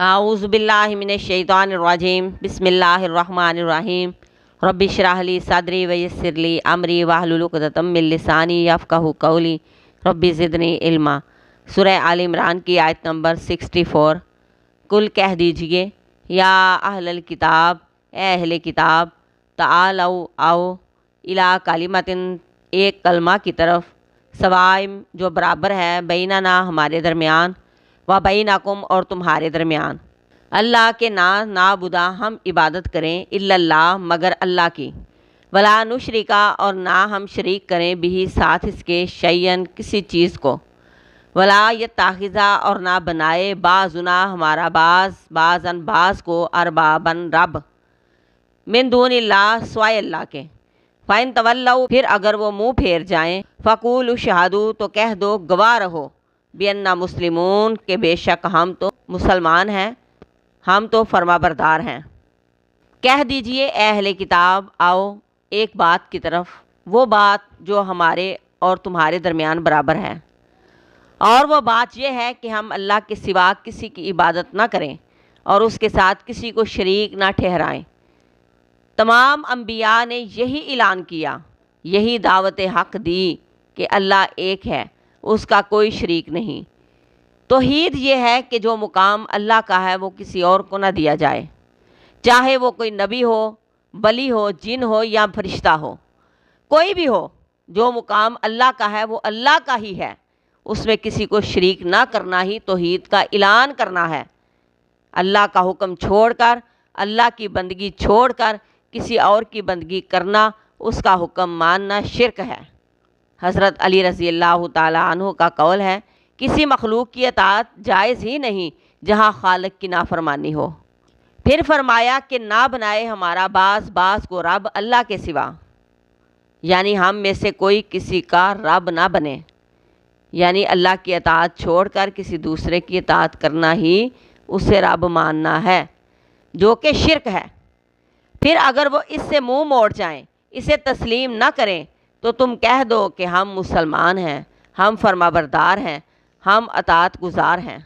اعوذ باللہ من الشیطان الرجیم بسم اللہ الرحمن الرحیم رب اشرح لی صدری ویسر لی امری واحلل عقدۃ من لسانی یفقہوا قولی رب زدنی علما۔ سورہ آل عمران کی آیت نمبر 64۔ کل کہہ دیجئے یا اہل الکتاب، اے اہل کتاب، تعالوا آؤ، الی کلمۃ، ایک کلمہ کی طرف، سوائم جو برابر ہے، بیننا ہمارے درمیان، و بینکم اور تمہارے درمیان، اللہ کے نعبدا ہم عبادت کریں، الا اللہ مگر اللہ کی، ولا نشرکا اور نہ ہم شریک کریں بھی ساتھ اس کے، شیئن کسی چیز کو، ولا یتخذا اور نہ بنائے بعضنا ہمارا بعضاً بعض کو، ارباباً رب، من دون اللہ سوائے اللہ کے، فَإِن تَوَلَّوْا پھر اگر وہ منہ پھیر جائیں، فَقُولُوا اشْهَدُوا تو کہہ دو گواہ رہو، بِأَنَّا مسلمون کہ بے شک ہم تو مسلمان ہیں، ہم تو فرما بردار ہیں۔ کہہ دیجئے اے اہل کتاب آؤ ایک بات کی طرف، وہ بات جو ہمارے اور تمہارے درمیان برابر ہے، اور وہ بات یہ ہے کہ ہم اللہ کے سوا کسی کی عبادت نہ کریں اور اس کے ساتھ کسی کو شریک نہ ٹھہرائیں۔ تمام انبیاء نے یہی اعلان کیا، یہی دعوت حق دی کہ اللہ ایک ہے، اس کا کوئی شریک نہیں۔ توحید یہ ہے کہ جو مقام اللہ کا ہے وہ کسی اور کو نہ دیا جائے، چاہے وہ کوئی نبی ہو، ولی ہو، جن ہو یا فرشتہ ہو، کوئی بھی ہو، جو مقام اللہ کا ہے وہ اللہ کا ہی ہے، اس میں کسی کو شریک نہ کرنا ہی توحید کا اعلان کرنا ہے۔ اللہ کا حکم چھوڑ کر، اللہ کی بندگی چھوڑ کر کسی اور کی بندگی کرنا، اس کا حکم ماننا شرک ہے۔ حضرت علی رضی اللہ تعالیٰ عنہ کا قول ہے، کسی مخلوق کی اطاعت جائز ہی نہیں جہاں خالق کی نافرمانی ہو۔ پھر فرمایا کہ نہ بنائے ہمارا بعض کو رب اللہ کے سوا، یعنی ہم میں سے کوئی کسی کا رب نہ بنے، یعنی اللہ کی اطاعت چھوڑ کر کسی دوسرے کی اطاعت کرنا ہی اسے رب ماننا ہے، جو کہ شرک ہے۔ پھر اگر وہ اس سے منہ موڑ جائیں، اسے تسلیم نہ کریں، تو تم کہہ دو کہ ہم مسلمان ہیں، ہم فرما بردار ہیں، ہم اطاعت گزار ہیں۔